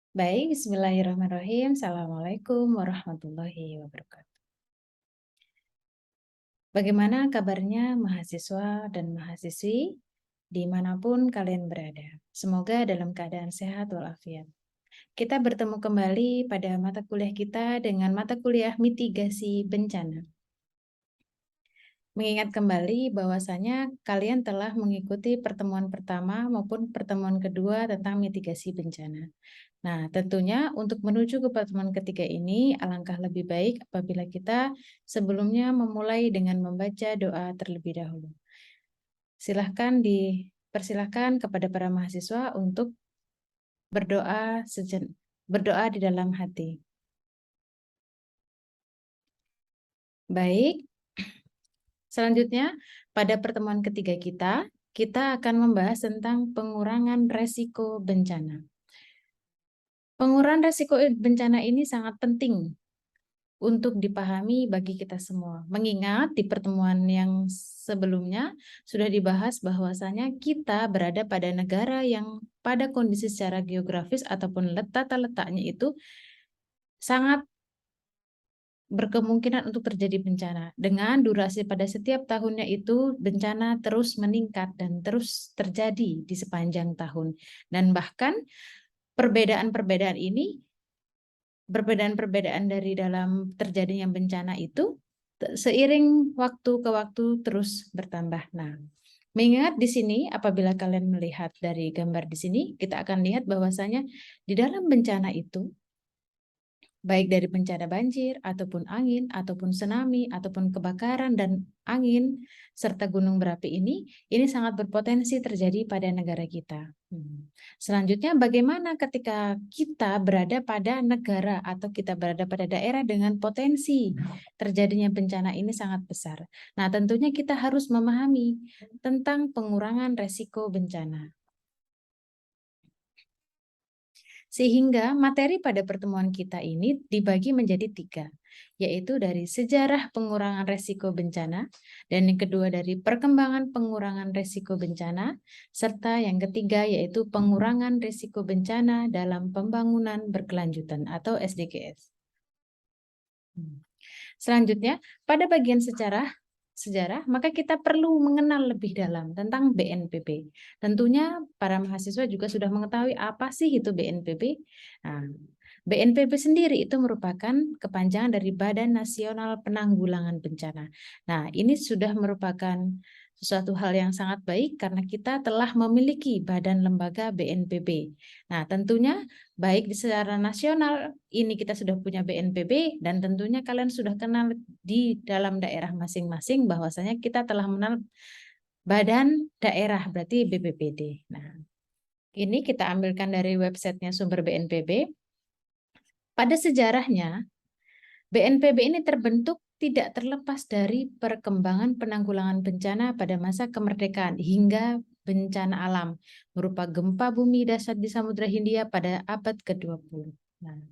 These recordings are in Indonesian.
Baik, bismillahirrahmanirrahim. Assalamualaikum warahmatullahi wabarakatuh. Bagaimana kabarnya mahasiswa dan mahasiswi dimanapun kalian berada? Semoga dalam keadaan sehat walafiat. Kita bertemu kembali pada mata kuliah kita dengan mata kuliah mitigasi bencana. Mengingat kembali bahwasanya kalian telah mengikuti pertemuan pertama maupun pertemuan kedua tentang mitigasi bencana. Nah, tentunya untuk menuju ke pertemuan ketiga ini, alangkah lebih baik apabila kita sebelumnya memulai dengan membaca doa terlebih dahulu. Dipersilahkan kepada para mahasiswa untuk berdoa di dalam hati. Baik, selanjutnya pada pertemuan ketiga kita akan membahas tentang pengurangan resiko bencana. Pengurangan resiko bencana ini sangat penting untuk dipahami bagi kita semua. Mengingat di pertemuan yang sebelumnya sudah dibahas bahwasanya kita berada pada negara yang pada kondisi secara geografis ataupun tata letaknya itu sangat berkemungkinan untuk terjadi bencana. Dengan durasi pada setiap tahunnya itu bencana terus meningkat dan terus terjadi di sepanjang tahun. Dan bahkan perbedaan-perbedaan ini perbedaan-perbedaan dari dalam terjadinya bencana itu seiring waktu ke waktu terus bertambah. Nah, mengingat di sini apabila kalian melihat dari gambar di sini, kita akan lihat bahwasanya di dalam bencana itu baik dari bencana banjir, ataupun angin, ataupun tsunami, ataupun kebakaran dan angin, serta gunung berapi ini sangat berpotensi terjadi pada negara kita. Selanjutnya, bagaimana ketika kita berada pada negara atau kita berada pada daerah dengan potensi terjadinya bencana ini sangat besar. Nah, tentunya kita harus memahami tentang pengurangan resiko bencana. Sehingga materi pada pertemuan kita ini dibagi menjadi 3, yaitu dari sejarah pengurangan resiko bencana, dan yang kedua dari perkembangan pengurangan resiko bencana, serta yang ketiga yaitu pengurangan resiko bencana dalam pembangunan berkelanjutan atau SDGs. Selanjutnya, pada bagian sejarah, maka kita perlu mengenal lebih dalam tentang BNPB. Tentunya para mahasiswa juga sudah mengetahui apa sih itu BNPB. Nah, BNPB sendiri itu merupakan kepanjangan dari Badan Nasional Penanggulangan Bencana. Nah, ini sudah merupakan sesuatu hal yang sangat baik karena kita telah memiliki badan lembaga BNPB. Nah, tentunya baik secara nasional ini kita sudah punya BNPB dan tentunya kalian sudah kenal di dalam daerah masing-masing bahwasanya kita telah mengenal badan daerah berarti BPBD. Nah, ini kita ambilkan dari websitenya sumber BNPB. Pada sejarahnya, BNPB ini terbentuk tidak terlepas dari perkembangan penanggulangan bencana pada masa kemerdekaan hingga bencana alam berupa gempa bumi dahsyat di Samudra Hindia pada abad ke-20. Nah,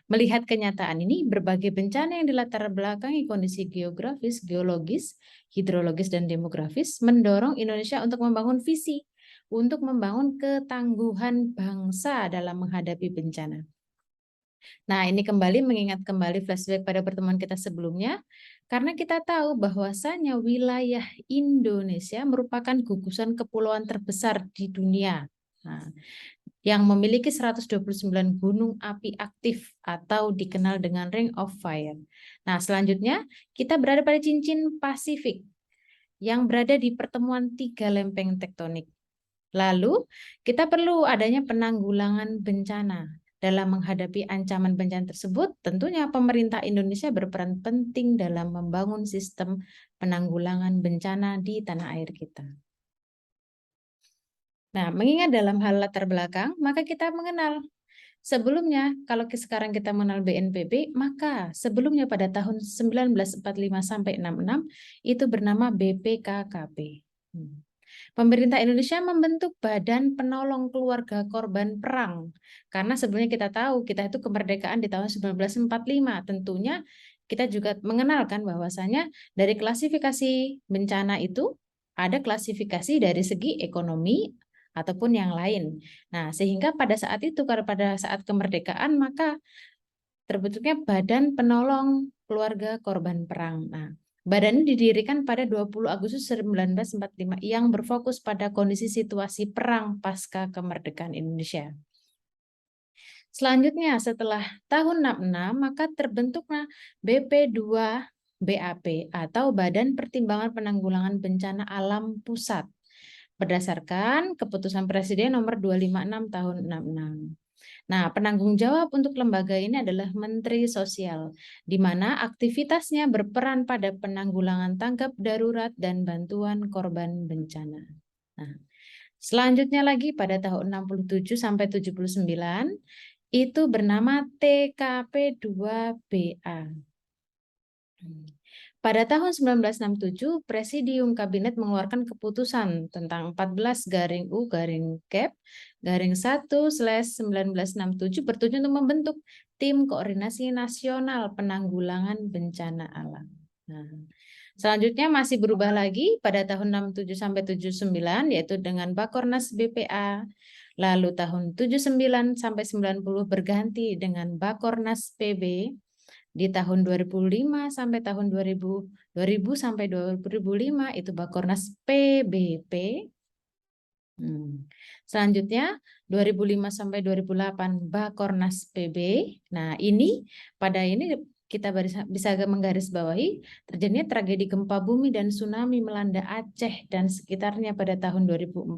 melihat kenyataan ini, berbagai bencana yang dilatar belakangi kondisi geografis, geologis, hidrologis, dan demografis mendorong Indonesia untuk membangun visi untuk membangun ketangguhan bangsa dalam menghadapi bencana. Nah, ini kembali mengingat kembali flashback pada pertemuan kita sebelumnya, karena kita tahu bahwasanya wilayah Indonesia merupakan gugusan kepulauan terbesar di dunia. Nah, yang memiliki 129 gunung api aktif atau dikenal dengan Ring of Fire. Nah, selanjutnya kita berada pada cincin Pasifik yang berada di pertemuan 3 lempeng tektonik. Lalu, kita perlu adanya penanggulangan bencana. Dalam menghadapi ancaman bencana tersebut, tentunya pemerintah Indonesia berperan penting dalam membangun sistem penanggulangan bencana di tanah air kita. Nah, mengingat dalam hal latar belakang, maka kita mengenal sebelumnya, kalau sekarang kita mengenal BNPB, maka sebelumnya pada tahun 1945 sampai 66 itu bernama BPKKB. Pemerintah Indonesia membentuk Badan Penolong Keluarga Korban Perang. Karena sebelumnya kita tahu kita itu kemerdekaan di tahun 1945. Tentunya kita juga mengenalkan bahwasanya dari klasifikasi bencana itu ada klasifikasi dari segi ekonomi, ataupun yang lain. Nah, sehingga pada saat itu, pada saat kemerdekaan, maka terbentuknya Badan Penolong Keluarga Korban Perang. Nah, badan ini didirikan pada 20 Agustus 1945 yang berfokus pada kondisi situasi perang pasca kemerdekaan Indonesia. Selanjutnya, setelah tahun 66, maka terbentuklah BP2BAP atau Badan Pertimbangan Penanggulangan Bencana Alam Pusat berdasarkan keputusan Presiden nomor 256 tahun 66. Nah, penanggung jawab untuk lembaga ini adalah Menteri Sosial, di mana aktivitasnya berperan pada penanggulangan tanggap darurat dan bantuan korban bencana. Nah, selanjutnya lagi pada tahun 67 sampai 79 itu bernama TKP2BA. Pada tahun 1967, Presidium Kabinet mengeluarkan keputusan tentang 14-U-Cap-1/1967 bertujuan untuk membentuk Tim Koordinasi Nasional Penanggulangan Bencana Alam. Nah, selanjutnya masih berubah lagi pada tahun 67 sampai 79 yaitu dengan Bakornas BPA. Lalu tahun 79 sampai 90 berganti dengan Bakornas PB. Di tahun 2005 sampai tahun 2000 sampai 2005 itu Bakornas PBP. Selanjutnya 2005 sampai 2008 Bakornas PB. Nah, pada ini kita bisa menggarisbawahi terjadinya tragedi gempa bumi dan tsunami melanda Aceh dan sekitarnya pada tahun 2004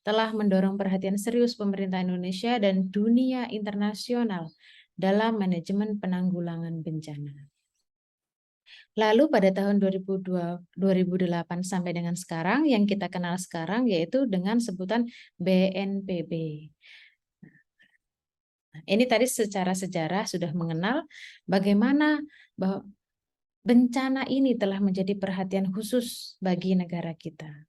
telah mendorong perhatian serius pemerintah Indonesia dan dunia internasional dalam manajemen penanggulangan bencana. Lalu pada tahun 2008 sampai dengan sekarang, yang kita kenal sekarang yaitu dengan sebutan BNPB. Ini tadi secara sejarah sudah mengenal bagaimana bahwa bencana ini telah menjadi perhatian khusus bagi negara kita.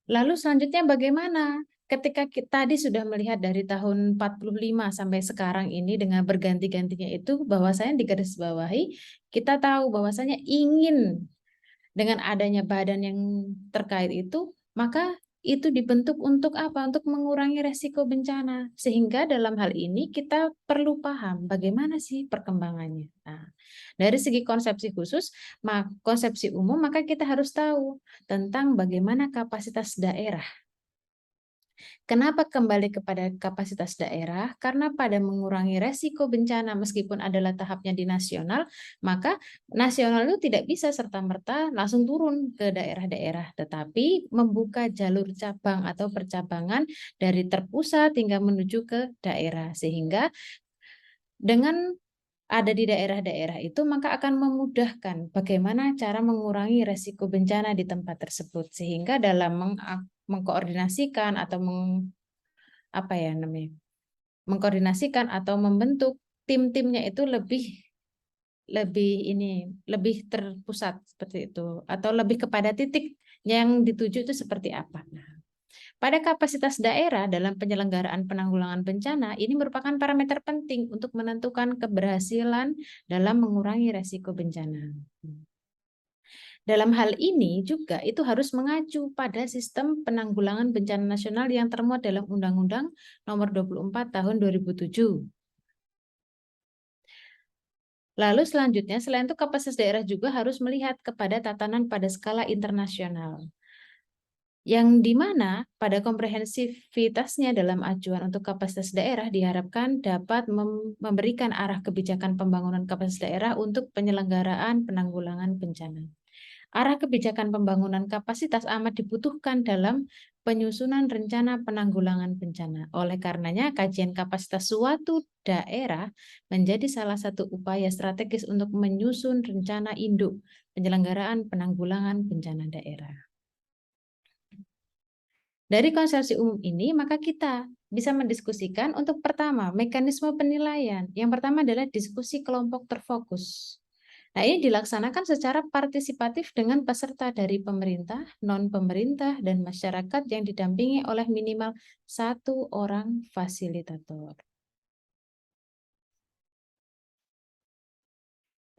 Lalu selanjutnya bagaimana? Ketika kita tadi sudah melihat dari tahun 45 sampai sekarang ini dengan berganti-gantinya itu, bahwasanya digarisbawahi, kita tahu bahwasanya ingin dengan adanya badan yang terkait itu, maka itu dibentuk untuk apa? Untuk mengurangi resiko bencana. Sehingga dalam hal ini kita perlu paham bagaimana sih perkembangannya. Nah, dari segi konsepsi khusus, konsepsi umum, maka kita harus tahu tentang bagaimana kapasitas daerah. Kenapa kembali kepada kapasitas daerah? Karena pada mengurangi resiko bencana meskipun adalah tahapnya di nasional, maka nasional itu tidak bisa serta-merta langsung turun ke daerah-daerah, tetapi membuka jalur cabang atau percabangan dari terpusat hingga menuju ke daerah. Sehingga dengan ada di daerah-daerah itu, maka akan memudahkan bagaimana cara mengurangi resiko bencana di tempat tersebut. Sehingga dalam mengkoordinasikan atau mengkoordinasikan atau membentuk tim-timnya itu lebih terpusat seperti itu, atau lebih kepada titik yang dituju itu seperti apa. Nah, pada kapasitas daerah dalam penyelenggaraan penanggulangan bencana, ini merupakan parameter penting untuk menentukan keberhasilan dalam mengurangi resiko bencana. Dalam hal ini juga itu harus mengacu pada sistem penanggulangan bencana nasional yang termuat dalam Undang-Undang Nomor 24 Tahun 2007. Lalu selanjutnya, selain itu kapasitas daerah juga harus melihat kepada tatanan pada skala internasional, yang dimana pada komprehensivitasnya dalam acuan untuk kapasitas daerah diharapkan dapat memberikan arah kebijakan pembangunan kapasitas daerah untuk penyelenggaraan penanggulangan bencana. Arah kebijakan pembangunan kapasitas amat dibutuhkan dalam penyusunan rencana penanggulangan bencana. Oleh karenanya, kajian kapasitas suatu daerah menjadi salah satu upaya strategis untuk menyusun rencana induk penyelenggaraan penanggulangan bencana daerah. Dari konsepsi umum ini, maka kita bisa mendiskusikan untuk pertama, mekanisme penilaian. Yang pertama adalah diskusi kelompok terfokus. Nah, ini dilaksanakan secara partisipatif dengan peserta dari pemerintah, non-pemerintah, dan masyarakat yang didampingi oleh minimal 1 orang fasilitator.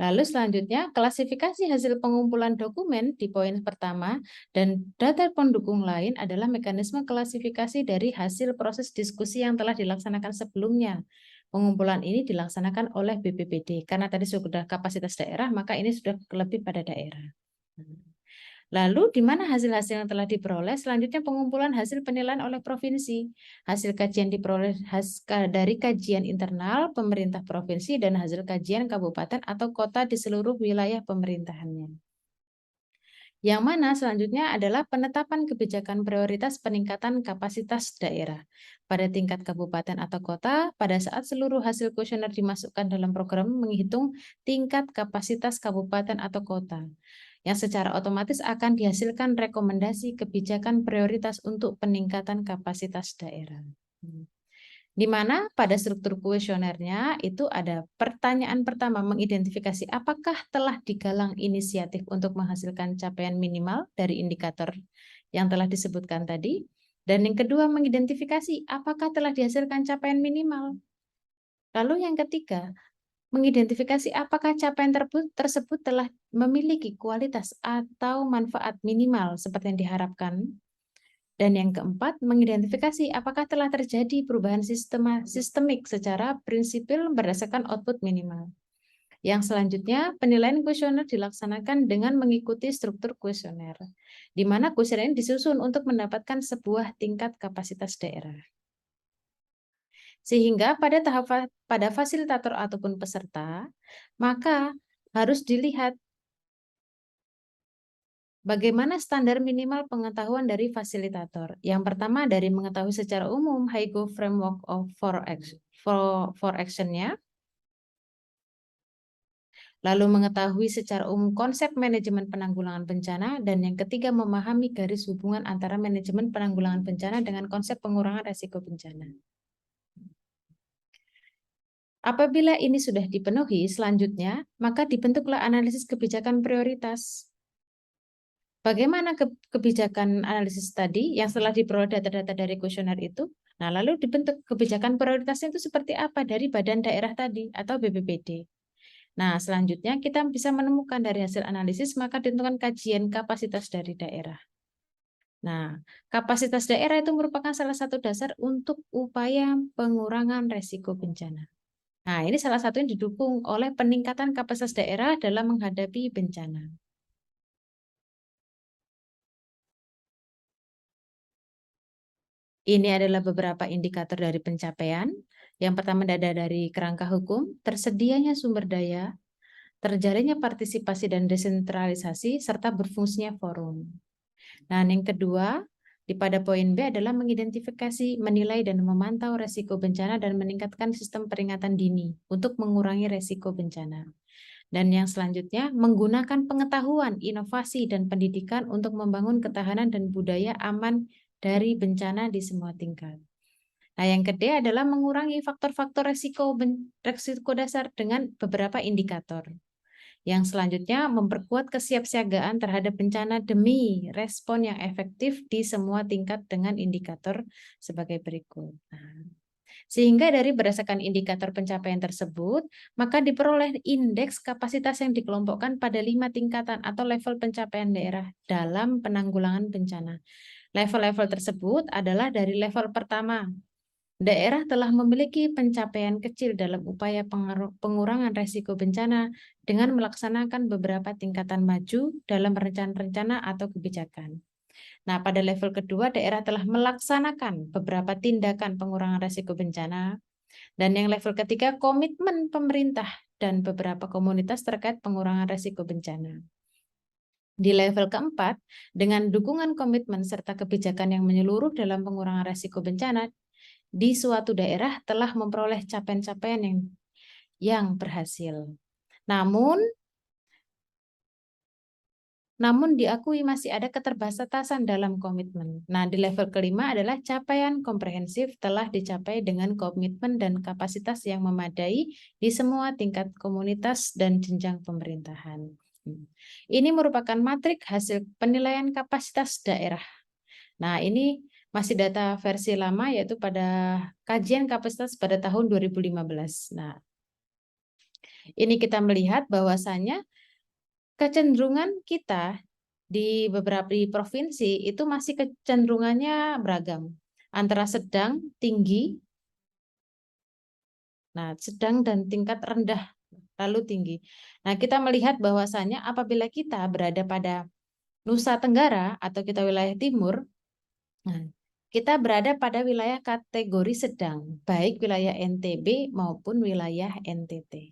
Lalu selanjutnya, klasifikasi hasil pengumpulan dokumen di poin pertama dan data pendukung lain adalah mekanisme klasifikasi dari hasil proses diskusi yang telah dilaksanakan sebelumnya. Pengumpulan ini dilaksanakan oleh BPPD. Karena tadi sudah kapasitas daerah, maka ini sudah lebih pada daerah. Lalu, di mana hasil-hasil yang telah diperoleh? Selanjutnya, pengumpulan hasil penilaian oleh provinsi. Hasil kajian diperoleh dari kajian internal pemerintah provinsi dan hasil kajian kabupaten atau kota di seluruh wilayah pemerintahannya. Yang mana selanjutnya adalah penetapan kebijakan prioritas peningkatan kapasitas daerah pada tingkat kabupaten atau kota pada saat seluruh hasil kuesioner dimasukkan dalam program menghitung tingkat kapasitas kabupaten atau kota, yang secara otomatis akan dihasilkan rekomendasi kebijakan prioritas untuk peningkatan kapasitas daerah. Di mana pada struktur kuesionernya itu ada pertanyaan pertama mengidentifikasi apakah telah digalang inisiatif untuk menghasilkan capaian minimal dari indikator yang telah disebutkan tadi. Dan yang kedua mengidentifikasi apakah telah dihasilkan capaian minimal. Lalu yang ketiga, mengidentifikasi apakah capaian tersebut telah memiliki kualitas atau manfaat minimal seperti yang diharapkan. Dan yang keempat, mengidentifikasi apakah telah terjadi perubahan sistemik secara prinsipil berdasarkan output minimal. Yang selanjutnya, penilaian kuesioner dilaksanakan dengan mengikuti struktur kuesioner, di mana kuesioner ini disusun untuk mendapatkan sebuah tingkat kapasitas daerah. Sehingga pada fasilitator ataupun peserta, maka harus dilihat bagaimana standar minimal pengetahuan dari fasilitator? Yang pertama dari mengetahui secara umum HIGO Framework for Action-nya, lalu mengetahui secara umum konsep manajemen penanggulangan bencana, dan yang ketiga memahami garis hubungan antara manajemen penanggulangan bencana dengan konsep pengurangan risiko bencana. Apabila ini sudah dipenuhi, selanjutnya maka dibentuklah analisis kebijakan prioritas. Bagaimana kebijakan analisis tadi yang setelah diperoleh data-data dari kuesioner itu? Nah, lalu dibentuk kebijakan prioritasnya itu seperti apa dari badan daerah tadi atau BPPD. Nah, selanjutnya kita bisa menemukan dari hasil analisis maka ditentukan kajian kapasitas dari daerah. Nah, kapasitas daerah itu merupakan salah satu dasar untuk upaya pengurangan resiko bencana. Nah, ini salah satu yang didukung oleh peningkatan kapasitas daerah dalam menghadapi bencana. Ini adalah beberapa indikator dari pencapaian. Yang pertama ada dari kerangka hukum, tersedianya sumber daya, terjalinnya partisipasi dan desentralisasi, serta berfungsinya forum. Nah, yang kedua, pada poin B adalah mengidentifikasi, menilai, dan memantau resiko bencana dan meningkatkan sistem peringatan dini untuk mengurangi resiko bencana. Dan yang selanjutnya, menggunakan pengetahuan, inovasi, dan pendidikan untuk membangun ketahanan dan budaya aman dari bencana di semua tingkat. Nah, yang kedua adalah mengurangi faktor-faktor resiko dasar dengan beberapa indikator. Yang selanjutnya, memperkuat kesiapsiagaan terhadap bencana demi respon yang efektif di semua tingkat dengan indikator sebagai berikut. Sehingga dari berdasarkan indikator pencapaian tersebut, maka diperoleh indeks kapasitas yang dikelompokkan pada 5 tingkatan atau level pencapaian daerah dalam penanggulangan bencana. Level-level tersebut adalah dari level pertama, daerah telah memiliki pencapaian kecil dalam upaya pengurangan resiko bencana dengan melaksanakan beberapa tingkatan maju dalam rencana-rencana atau kebijakan. Nah, pada level kedua, daerah telah melaksanakan beberapa tindakan pengurangan resiko bencana. Dan yang level ketiga, komitmen pemerintah dan beberapa komunitas terkait pengurangan resiko bencana. Di level keempat, dengan dukungan komitmen serta kebijakan yang menyeluruh dalam pengurangan resiko bencana, di suatu daerah telah memperoleh capaian-capaian yang berhasil. Namun diakui masih ada keterbatasan dalam komitmen. Nah, di level kelima adalah capaian komprehensif telah dicapai dengan komitmen dan kapasitas yang memadai di semua tingkat komunitas dan jenjang pemerintahan. Ini merupakan matrik hasil penilaian kapasitas daerah. Nah, ini masih data versi lama yaitu pada kajian kapasitas pada tahun 2015. Nah, Ini kita melihat bahwasanya kecenderungan kita di beberapa provinsi itu masih kecenderungannya beragam. Antara sedang, tinggi, nah sedang dan tingkat rendah, lalu tinggi. Nah, kita melihat bahwasanya apabila kita berada pada Nusa Tenggara atau kita wilayah timur, nah, kita berada pada wilayah kategori sedang, baik wilayah NTB maupun wilayah NTT.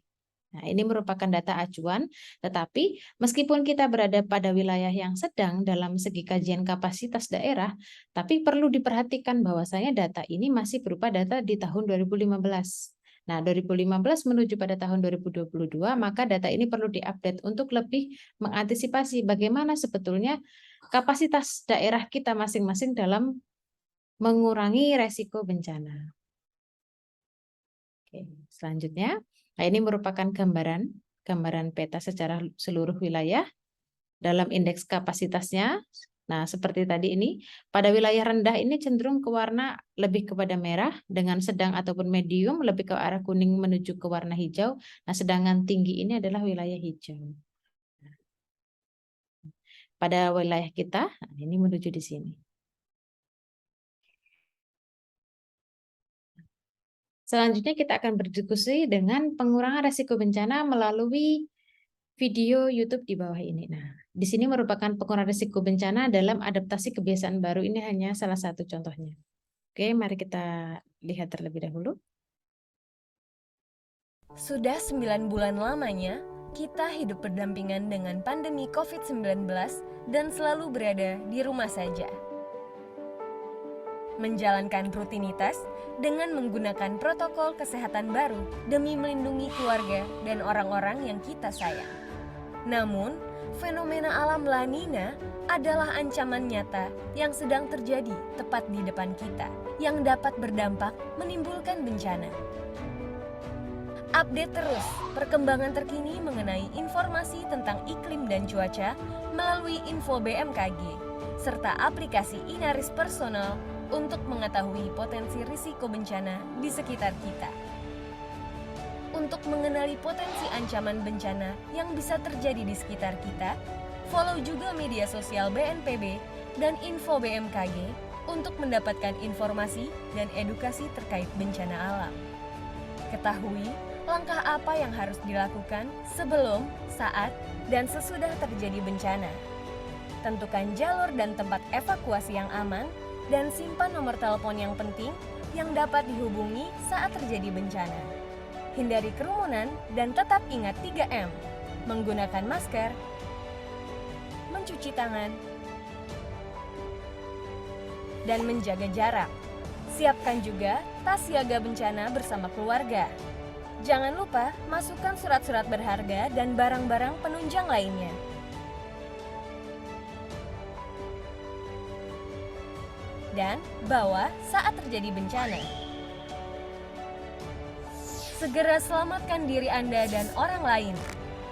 Nah, ini merupakan data acuan, tetapi meskipun kita berada pada wilayah yang sedang dalam segi kajian kapasitas daerah, tapi perlu diperhatikan bahwasanya data ini masih berupa data di tahun 2015. Nah, 2015 menuju pada tahun 2022, maka data ini perlu diupdate untuk lebih mengantisipasi bagaimana sebetulnya kapasitas daerah kita masing-masing dalam mengurangi resiko bencana. Oke, selanjutnya, nah ini merupakan gambaran peta secara seluruh wilayah dalam indeks kapasitasnya. Nah, seperti tadi ini, pada wilayah rendah ini cenderung ke warna lebih kepada merah, dengan sedang ataupun medium lebih ke arah kuning menuju ke warna hijau. Nah, sedangkan tinggi ini adalah wilayah hijau. Pada wilayah kita, nah ini menuju di sini. Selanjutnya kita akan berdiskusi dengan pengurangan risiko bencana melalui video YouTube di bawah ini. Nah, di sini merupakan pengurangan risiko bencana dalam adaptasi kebiasaan baru. Ini hanya salah satu contohnya. Oke, mari kita lihat terlebih dahulu. Sudah 9 bulan lamanya, kita hidup berdampingan dengan pandemi COVID-19 dan selalu berada di rumah saja. Menjalankan rutinitas dengan menggunakan protokol kesehatan baru demi melindungi keluarga dan orang-orang yang kita sayang. Namun, fenomena alam La Nina adalah ancaman nyata yang sedang terjadi tepat di depan kita, yang dapat berdampak menimbulkan bencana. Update terus perkembangan terkini mengenai informasi tentang iklim dan cuaca melalui info BMKG, serta aplikasi Inaris Personal untuk mengetahui potensi risiko bencana di sekitar kita. Untuk mengenali potensi ancaman bencana yang bisa terjadi di sekitar kita, follow juga media sosial BNPB dan info BMKG untuk mendapatkan informasi dan edukasi terkait bencana alam. Ketahui langkah apa yang harus dilakukan sebelum, saat, dan sesudah terjadi bencana. Tentukan jalur dan tempat evakuasi yang aman, dan simpan nomor telepon yang penting yang dapat dihubungi saat terjadi bencana. Hindari kerumunan dan tetap ingat 3M, menggunakan masker, mencuci tangan, dan menjaga jarak. Siapkan juga tas siaga bencana bersama keluarga. Jangan lupa masukkan surat-surat berharga dan barang-barang penunjang lainnya. Dan bawa saat terjadi bencana. Segera selamatkan diri Anda dan orang lain.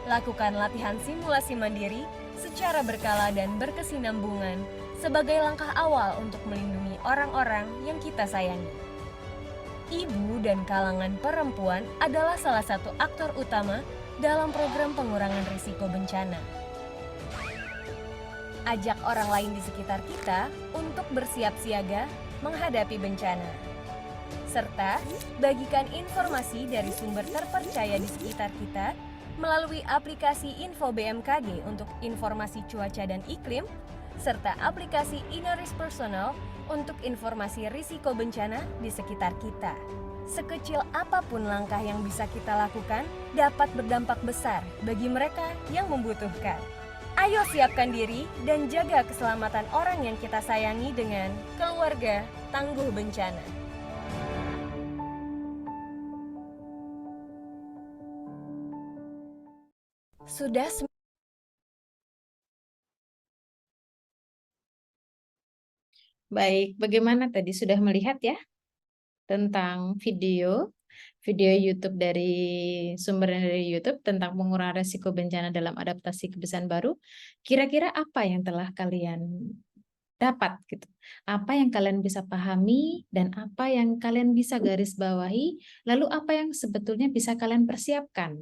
Lakukan latihan simulasi mandiri secara berkala dan berkesinambungan sebagai langkah awal untuk melindungi orang-orang yang kita sayangi. Ibu dan kalangan perempuan adalah salah satu aktor utama dalam program pengurangan risiko bencana. Ajak orang lain di sekitar kita untuk bersiap siaga menghadapi bencana. Serta bagikan informasi dari sumber terpercaya di sekitar kita melalui aplikasi Info BMKG untuk informasi cuaca dan iklim, serta aplikasi Inaris Personal untuk informasi risiko bencana di sekitar kita. Sekecil apapun langkah yang bisa kita lakukan dapat berdampak besar bagi mereka yang membutuhkan. Ayo siapkan diri dan jaga keselamatan orang yang kita sayangi dengan keluarga tangguh bencana. Sudah Baik, bagaimana tadi sudah melihat ya tentang video YouTube dari sumber dari YouTube tentang pengurangan risiko bencana dalam adaptasi kebiasaan baru. Kira-kira apa yang telah kalian dapat gitu? Apa yang kalian bisa pahami dan apa yang kalian bisa garis bawahi, lalu apa yang sebetulnya bisa kalian persiapkan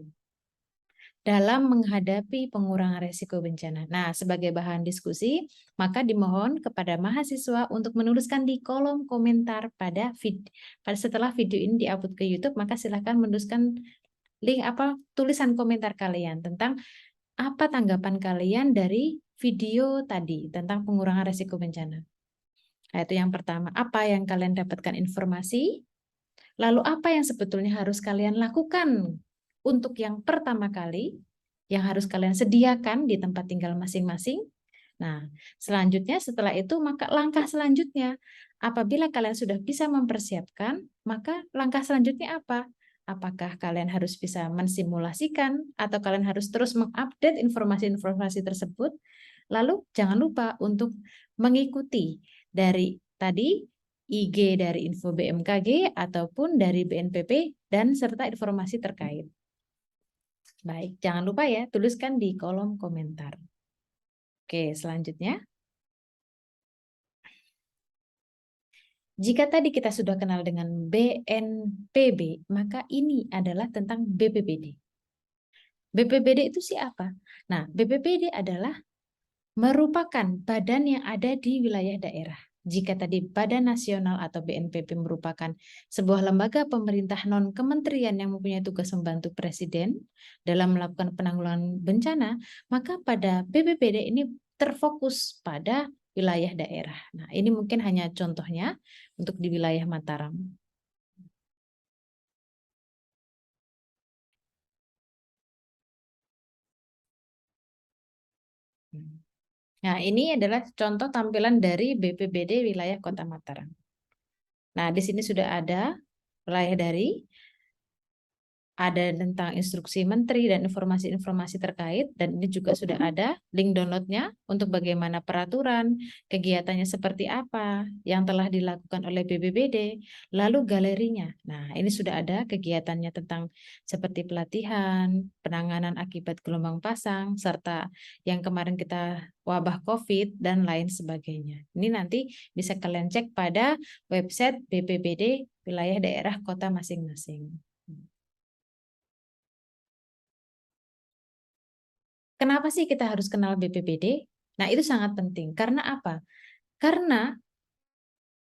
dalam menghadapi pengurangan risiko bencana. Nah, sebagai bahan diskusi, maka dimohon kepada mahasiswa untuk menuliskan di kolom komentar pada setelah video ini diupload ke YouTube, maka silakan menuliskan link tulisan komentar kalian tentang apa tanggapan kalian dari video tadi tentang pengurangan risiko bencana. Nah, itu yang pertama, apa yang kalian dapatkan informasi, lalu apa yang sebetulnya harus kalian lakukan untuk yang pertama kali, yang harus kalian sediakan di tempat tinggal masing-masing. Nah, selanjutnya setelah itu maka langkah selanjutnya, apabila kalian sudah bisa mempersiapkan, maka langkah selanjutnya apa? Apakah kalian harus bisa mensimulasikan atau kalian harus terus mengupdate informasi-informasi tersebut? Lalu jangan lupa untuk mengikuti dari tadi IG dari Info BMKG ataupun dari BNPB dan serta informasi terkait. Baik, jangan lupa ya, tuliskan di kolom komentar. Oke, selanjutnya. Jika tadi kita sudah kenal dengan BNPB, maka ini adalah tentang BPBD. BPBD itu siapa? Nah, BPBD adalah merupakan badan yang ada di wilayah daerah. Jika tadi Badan Nasional atau BNPB merupakan sebuah lembaga pemerintah non-kementerian yang mempunyai tugas membantu Presiden dalam melakukan penanggulangan bencana, maka pada BPBD ini terfokus pada wilayah daerah. Nah, ini mungkin hanya contohnya untuk di wilayah Mataram. Nah, ini adalah contoh tampilan dari BPBD wilayah Kota Mataram. Nah, di sini sudah ada wilayah dari ada tentang instruksi menteri dan informasi-informasi terkait, dan ini juga sudah ada link downloadnya untuk bagaimana peraturan, kegiatannya seperti apa yang telah dilakukan oleh BPBD, lalu galerinya. Nah, ini sudah ada kegiatannya tentang seperti pelatihan, penanganan akibat gelombang pasang, serta yang kemarin kita wabah COVID, dan lain sebagainya. Ini nanti bisa kalian cek pada website BPBD wilayah daerah kota masing-masing. Kenapa sih kita harus kenal BPBD? Nah, itu sangat penting. Karena apa? Karena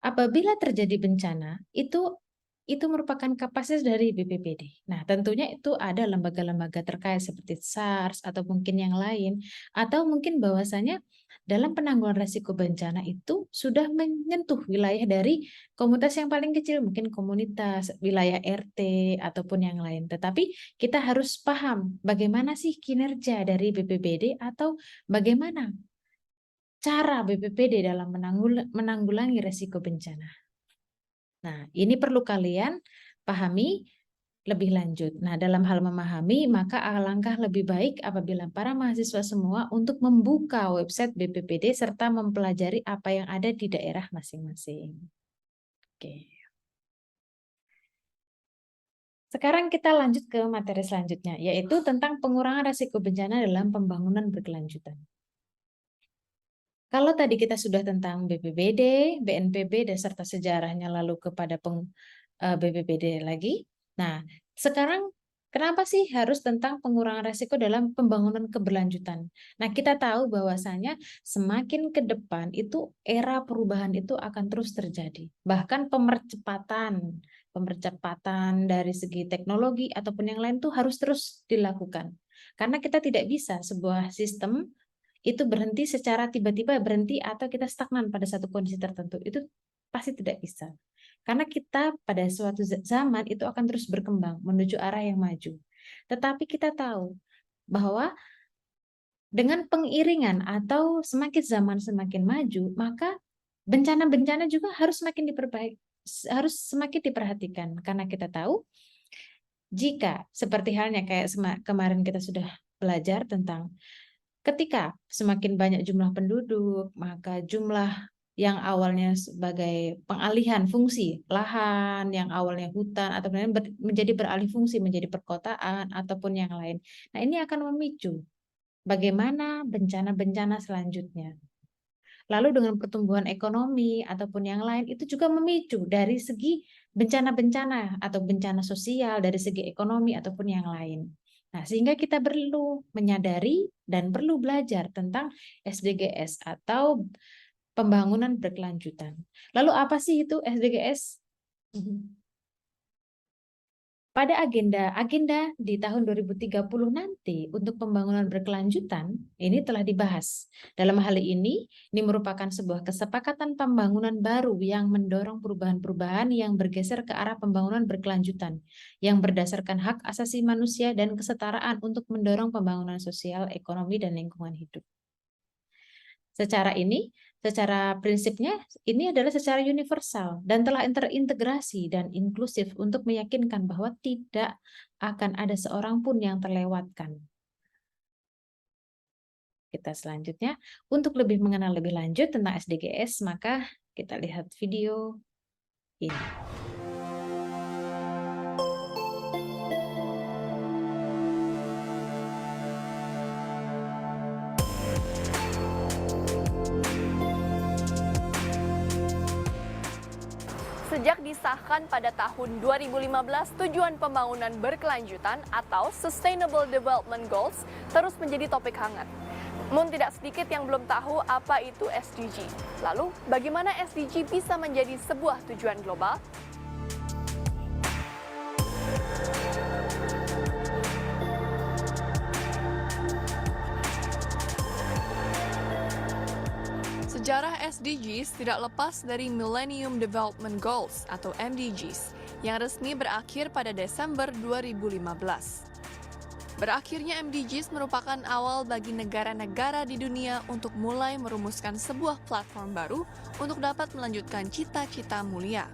apabila terjadi bencana, itu merupakan kapasitas dari BPBD. Nah, tentunya itu ada lembaga-lembaga terkait seperti SARS atau mungkin yang lain, atau mungkin bahwasanya dalam penanggulangan risiko bencana itu sudah menyentuh wilayah dari komunitas yang paling kecil, mungkin komunitas, wilayah RT, ataupun yang lain. Tetapi kita harus paham bagaimana sih kinerja dari BPBD atau bagaimana cara BPBD dalam menanggulangi risiko bencana. Nah, ini perlu kalian pahami lebih lanjut. Nah, dalam hal memahami, maka alangkah lebih baik apabila para mahasiswa semua untuk membuka website BPBD serta mempelajari apa yang ada di daerah masing-masing. Oke. Sekarang kita lanjut ke materi selanjutnya, yaitu tentang pengurangan risiko bencana dalam pembangunan berkelanjutan. Kalau tadi kita sudah tentang BPBD, BNPB, dan serta sejarahnya lalu kepada BPBD lagi. Nah, sekarang kenapa sih harus tentang pengurangan risiko dalam pembangunan keberlanjutan? Nah, kita tahu bahwasanya semakin ke depan itu era perubahan itu akan terus terjadi. Bahkan pemercepatan dari segi teknologi ataupun yang lain tuh harus terus dilakukan. Karena kita tidak bisa sebuah sistem itu berhenti secara tiba-tiba berhenti atau kita stagnan pada satu kondisi tertentu, itu pasti tidak bisa. Karena kita pada suatu zaman itu akan terus berkembang menuju arah yang maju. Tetapi kita tahu bahwa dengan pengiringan atau semakin zaman semakin maju, maka bencana-bencana juga harus semakin harus semakin diperhatikan. Karena kita tahu jika seperti halnya kayak kemarin kita sudah belajar tentang ketika semakin banyak jumlah penduduk, maka jumlah yang awalnya sebagai pengalihan fungsi lahan, yang awalnya hutan, atau menjadi beralih fungsi menjadi perkotaan, ataupun yang lain. Nah, ini akan memicu bagaimana bencana-bencana selanjutnya. Lalu dengan pertumbuhan ekonomi, ataupun yang lain, itu juga memicu dari segi bencana-bencana, atau bencana sosial, dari segi ekonomi, ataupun yang lain. Nah, sehingga kita perlu menyadari dan perlu belajar tentang SDGs atau pembangunan berkelanjutan. Lalu apa sih itu SDGs? Pada agenda di tahun 2030 nanti untuk pembangunan berkelanjutan ini telah dibahas. Dalam hal ini merupakan sebuah kesepakatan pembangunan baru yang mendorong perubahan-perubahan yang bergeser ke arah pembangunan berkelanjutan yang berdasarkan hak asasi manusia dan kesetaraan untuk mendorong pembangunan sosial, ekonomi, dan lingkungan hidup. Secara prinsipnya ini adalah secara universal dan telah terintegrasi dan inklusif untuk meyakinkan bahwa tidak akan ada seorang pun yang terlewatkan. Kita selanjutnya, untuk lebih mengenal lebih lanjut tentang SDGs, maka kita lihat video ini. Sejak disahkan pada tahun 2015, tujuan pembangunan berkelanjutan atau Sustainable Development Goals terus menjadi topik hangat. Namun tidak sedikit yang belum tahu apa itu SDG. Lalu, bagaimana SDG bisa menjadi sebuah tujuan global? Sejarah SDGs tidak lepas dari Millennium Development Goals atau MDGs yang resmi berakhir pada Desember 2015. Berakhirnya MDGs merupakan awal bagi negara-negara di dunia untuk mulai merumuskan sebuah platform baru untuk dapat melanjutkan cita-cita mulia.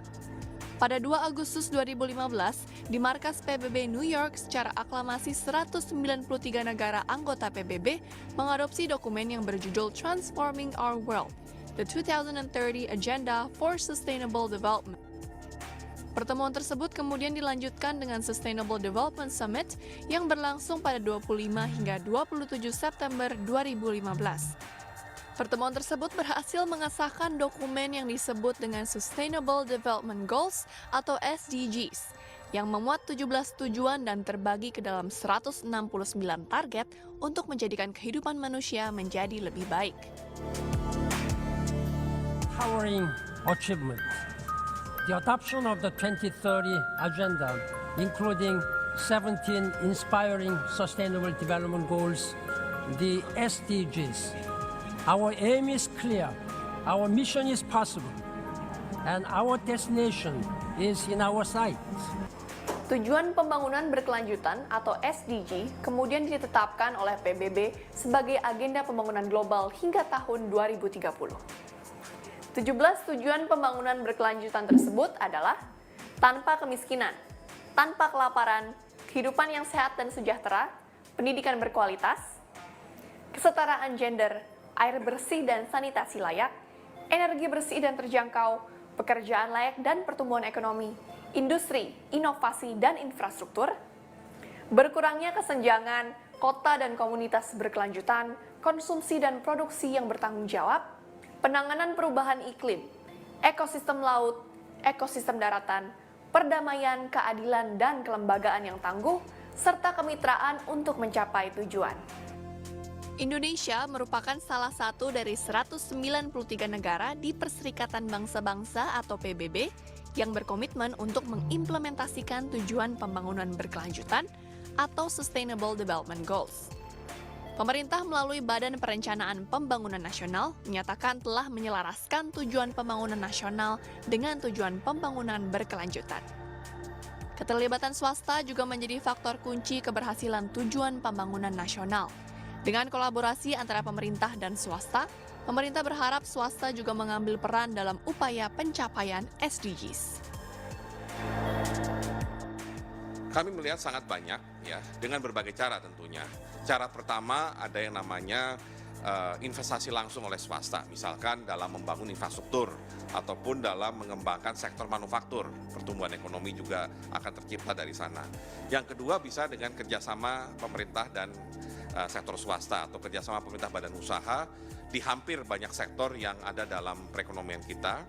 Pada 2 Agustus 2015, di markas PBB New York secara aklamasi 193 negara anggota PBB mengadopsi dokumen yang berjudul Transforming Our World, the 2030 Agenda for Sustainable Development. Pertemuan tersebut kemudian dilanjutkan dengan Sustainable Development Summit yang berlangsung pada 25 hingga 27 September 2015. Pertemuan tersebut berhasil mengesahkan dokumen yang disebut dengan Sustainable Development Goals atau SDGs yang memuat 17 tujuan dan terbagi ke dalam 169 target untuk menjadikan kehidupan manusia menjadi lebih baik. Powering achievement. The adoption of the 2030 Agenda, including 17 inspiring Sustainable Development Goals, the SDGs. Our aim is clear, our mission is possible, and our destination is in our sight. Tujuan Pembangunan Berkelanjutan atau SDG kemudian ditetapkan oleh PBB sebagai agenda pembangunan global hingga tahun 2030. 17 tujuan pembangunan berkelanjutan tersebut adalah tanpa kemiskinan, tanpa kelaparan, kehidupan yang sehat dan sejahtera, pendidikan berkualitas, kesetaraan gender, air bersih dan sanitasi layak, energi bersih dan terjangkau, pekerjaan layak dan pertumbuhan ekonomi, industri, inovasi dan infrastruktur, berkurangnya kesenjangan, kota dan komunitas berkelanjutan, konsumsi dan produksi yang bertanggung jawab, penanganan perubahan iklim, ekosistem laut, ekosistem daratan, perdamaian, keadilan dan kelembagaan yang tangguh, serta kemitraan untuk mencapai tujuan. Indonesia merupakan salah satu dari 193 negara di Perserikatan Bangsa-Bangsa atau PBB yang berkomitmen untuk mengimplementasikan tujuan pembangunan berkelanjutan atau Sustainable Development Goals. Pemerintah melalui Badan Perencanaan Pembangunan Nasional menyatakan telah menyelaraskan tujuan pembangunan nasional dengan tujuan pembangunan berkelanjutan. Keterlibatan swasta juga menjadi faktor kunci keberhasilan tujuan pembangunan nasional. Dengan kolaborasi antara pemerintah dan swasta, pemerintah berharap swasta juga mengambil peran dalam upaya pencapaian SDGs. Kami melihat sangat banyak ya, dengan berbagai cara tentunya. Cara pertama ada yang namanya investasi langsung oleh swasta, misalkan dalam membangun infrastruktur ataupun dalam mengembangkan sektor manufaktur. Pertumbuhan ekonomi juga akan tercipta dari sana. Yang kedua bisa dengan kerjasama pemerintah dan sektor swasta atau kerjasama pemerintah badan usaha di hampir banyak sektor yang ada dalam perekonomian kita.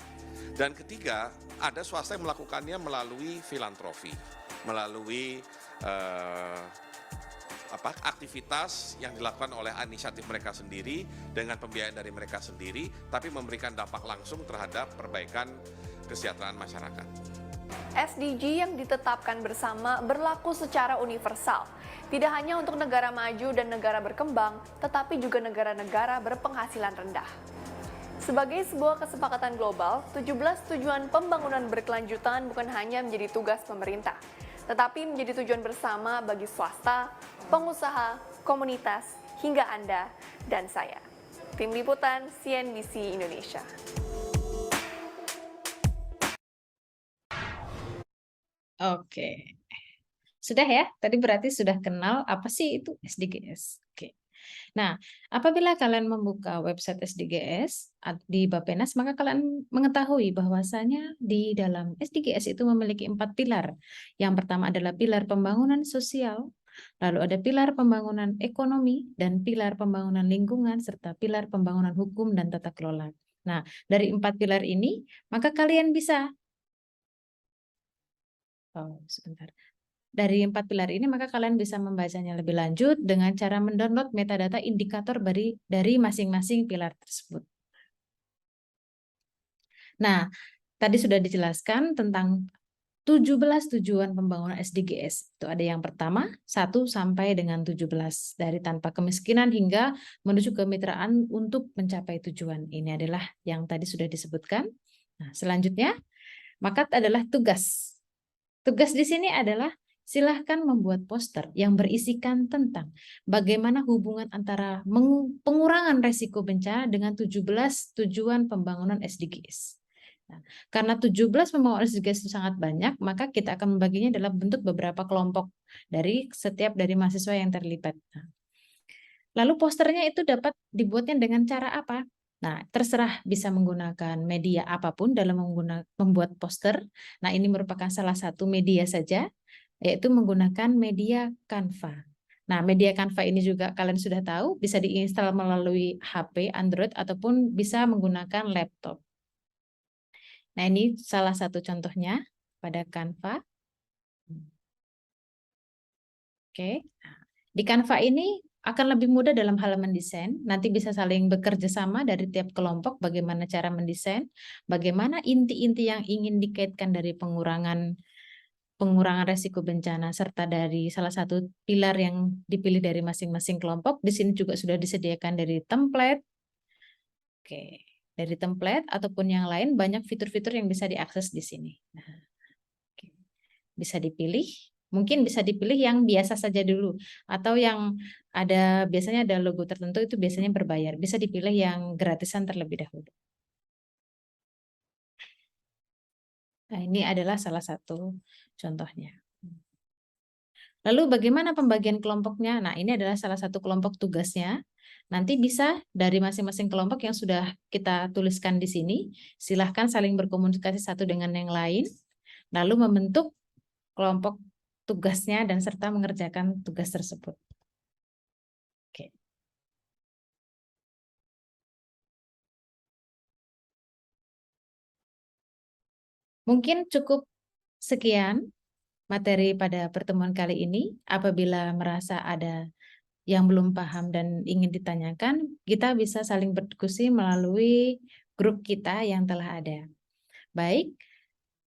Dan ketiga, ada swasta yang melakukannya melalui filantropi, melalui aktivitas yang dilakukan oleh inisiatif mereka sendiri dengan pembiayaan dari mereka sendiri, tapi memberikan dampak langsung terhadap perbaikan kesejahteraan masyarakat. SDG yang ditetapkan bersama berlaku secara universal, tidak hanya untuk negara maju dan negara berkembang, tetapi juga negara-negara berpenghasilan rendah. Sebagai sebuah kesepakatan global, 17 tujuan pembangunan berkelanjutan bukan hanya menjadi tugas pemerintah, tetapi menjadi tujuan bersama bagi swasta, pengusaha, komunitas, hingga Anda dan saya. Tim Liputan CNBC Indonesia. Oke. Sudah ya? Tadi berarti sudah kenal apa sih itu SDGs. Oke. Nah, apabila kalian membuka website SDGs di Bappenas, maka kalian mengetahui bahwasanya di dalam SDGs itu memiliki 4 pilar. Yang pertama adalah pilar pembangunan sosial, lalu ada pilar pembangunan ekonomi, dan pilar pembangunan lingkungan, serta pilar pembangunan hukum dan tata kelola. Nah, dari 4 pilar ini, maka kalian bisa Dari 4 pilar ini, maka kalian bisa membacanya lebih lanjut dengan cara mendownload metadata indikator dari masing-masing pilar tersebut. Nah, tadi sudah dijelaskan tentang 17 tujuan pembangunan SDGs. Itu ada yang pertama, 1 sampai dengan 17. Dari tanpa kemiskinan hingga menuju kemitraan untuk mencapai tujuan. Ini adalah yang tadi sudah disebutkan. Nah, selanjutnya, maka adalah tugas. Tugas di sini adalah silahkan membuat poster yang berisikan tentang bagaimana hubungan antara pengurangan resiko bencana dengan 17 tujuan pembangunan SDGs. Nah, karena 17 pembangunan SDGs itu sangat banyak, maka kita akan membaginya dalam bentuk beberapa kelompok dari mahasiswa yang terlibat. Nah, lalu posternya itu dapat dibuatnya dengan cara apa? Nah, terserah bisa menggunakan media apapun dalam membuat poster. Nah, ini merupakan salah satu media saja, yaitu menggunakan media Canva. Nah, media Canva ini juga kalian sudah tahu, bisa diinstal melalui HP, Android, ataupun bisa menggunakan laptop. Nah, ini salah satu contohnya pada Canva. Oke, di Canva ini akan lebih mudah dalam hal mendesain. Nanti bisa saling bekerja sama dari tiap kelompok bagaimana cara mendesain, bagaimana inti-inti yang ingin dikaitkan dari pengurangan resiko bencana serta dari salah satu pilar yang dipilih dari masing-masing kelompok. Di sini juga sudah disediakan dari template. Oke, dari template ataupun yang lain banyak fitur-fitur yang bisa diakses di sini. Nah, oke. Bisa dipilih. Mungkin bisa dipilih yang biasa saja dulu, atau yang biasanya ada logo tertentu itu biasanya berbayar. Bisa dipilih yang gratisan terlebih dahulu. Nah, ini adalah salah satu contohnya. Lalu bagaimana pembagian kelompoknya? Nah, ini adalah salah satu kelompok tugasnya. Nanti bisa dari masing-masing kelompok yang sudah kita tuliskan di sini, silahkan saling berkomunikasi satu dengan yang lain, lalu membentuk kelompok tugasnya dan serta mengerjakan tugas tersebut. Oke. Mungkin cukup sekian materi pada pertemuan kali ini. Apabila merasa ada yang belum paham dan ingin ditanyakan, kita bisa saling berdiskusi melalui grup kita yang telah ada. Baik,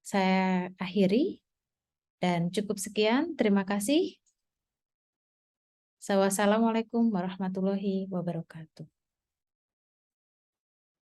saya akhiri. Dan cukup sekian, terima kasih. Wassalamualaikum warahmatullahi wabarakatuh.